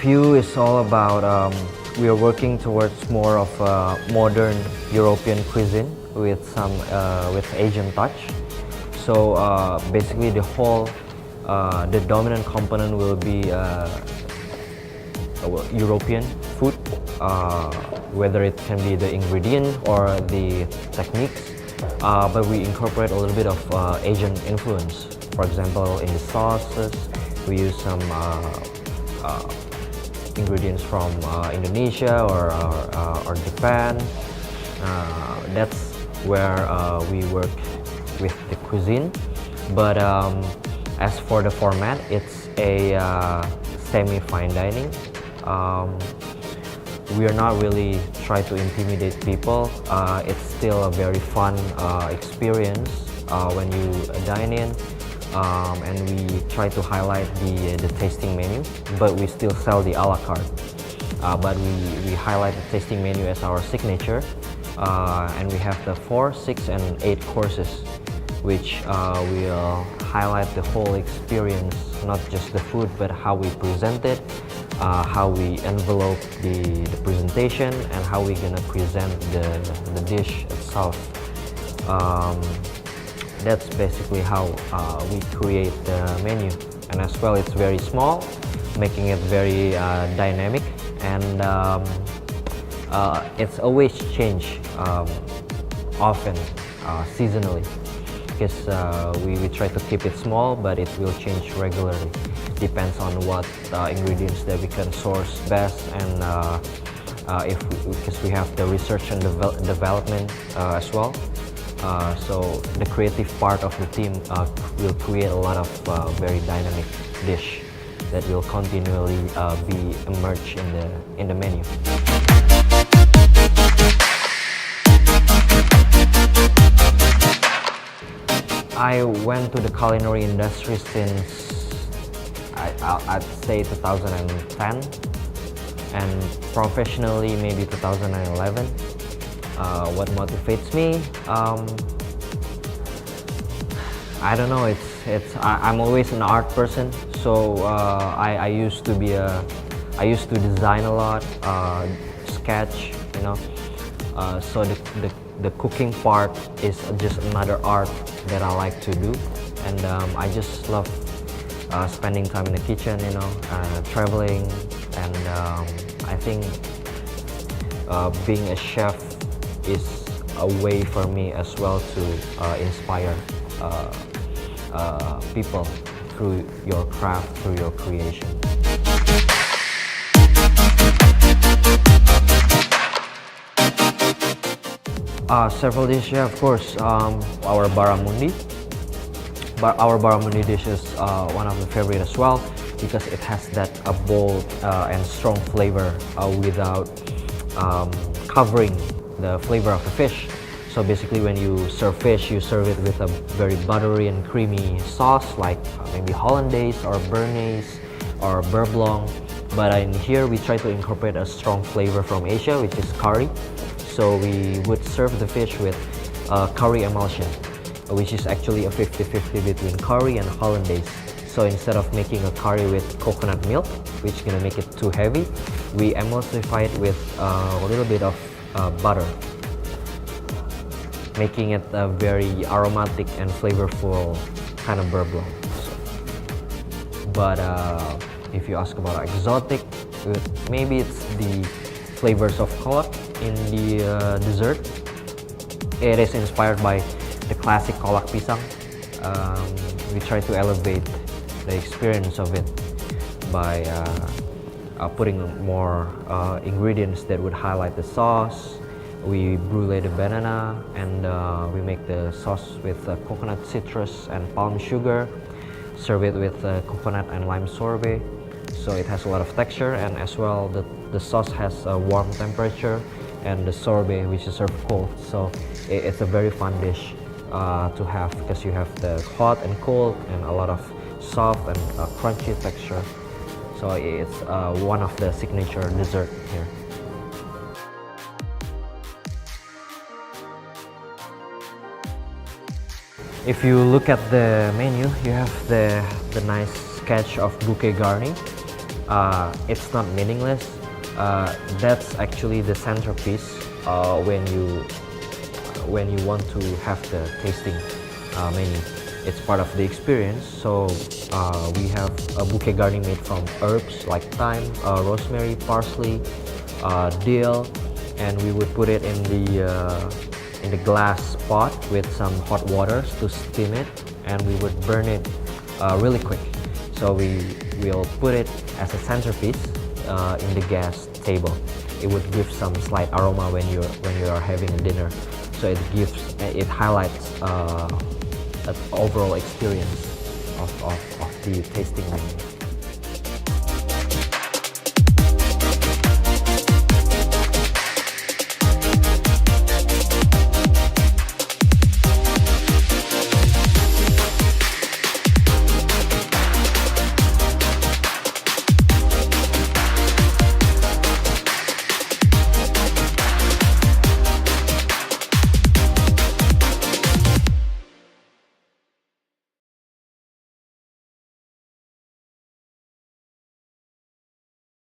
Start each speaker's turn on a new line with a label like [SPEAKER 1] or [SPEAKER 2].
[SPEAKER 1] view is all about, we are working towards more of a modern European cuisine with some with Asian touch. So basically the dominant component will be European food, whether it can be the ingredient or the techniques, but we incorporate a little bit of Asian influence. For example, in the sauces, we use some ingredients from Indonesia or Japan. That's where we work with the cuisine. But as for the format, it's a semi-fine dining. We are not really trying to intimidate people. It's still a very fun experience when you dine in. And we try to highlight the tasting menu, but we still sell the a la carte. But we highlight the tasting menu as our signature, and we have the 4, 6, and 8 courses, which will highlight the whole experience, not just the food, but how we present it, how we envelope the presentation, and how we're gonna present the dish itself. That's basically how we create the menu, and as well it's very small, making it very dynamic, and it's always change often seasonally, because we try to keep it small, but it will change regularly. Depends on what ingredients that we can source best, and because we have the research and development as well. So the creative part of the team will create a lot of very dynamic dish that will continually be emerged in the menu. I went to the culinary industry since I'd say 2010, and professionally maybe 2011. What motivates me? I don't know. I'm always an art person, so I used to design a lot, sketch, you know. So the cooking part is just another art that I like to do, and I just love spending time in the kitchen, you know, traveling, and I think being a chef is a way for me as well to inspire people through your craft, through your creation. Several dishes, of course. Our barramundi. Our barramundi dish is one of the favorite as well, because it has that bold and strong flavor without covering the flavor of the fish. So basically, when you serve fish, you serve it with a very buttery and creamy sauce, like maybe hollandaise or béarnaise or beurre blanc. But in here, we try to incorporate a strong flavor from Asia, which is curry. So we would serve the fish with curry emulsion, which is actually a 50-50 between curry and hollandaise. So instead of making a curry with coconut milk, which is gonna make it too heavy, we emulsify it with a little bit of butter, making it a very aromatic and flavorful kind of beurre blanc. But if you ask about exotic, maybe it's the flavors of kolak in the dessert. It is inspired by the classic kolak pisang. We try to elevate the experience of it by putting more ingredients that would highlight the sauce. We brulee the banana, and we make the sauce with coconut citrus and palm sugar. Serve it with coconut and lime sorbet, so it has a lot of texture, and as well the sauce has a warm temperature, and the sorbet, which is served cold. So it's a very fun dish to have, because you have the hot and cold and a lot of soft and crunchy texture. So it's one of the signature dessert here. If you look at the menu, you have the nice sketch of bouquet garni. it's not meaningless. That's actually the centerpiece when you want to have the tasting menu. It's part of the experience. So we have a bouquet garni made from herbs like thyme, rosemary, parsley, dill, and we would put it in the glass pot with some hot waters to steam it, and we would burn it really quick. So we will put it as a centerpiece in the gas table. It would give some slight aroma when you are having a dinner. So it highlights an overall experience of the tasting menu.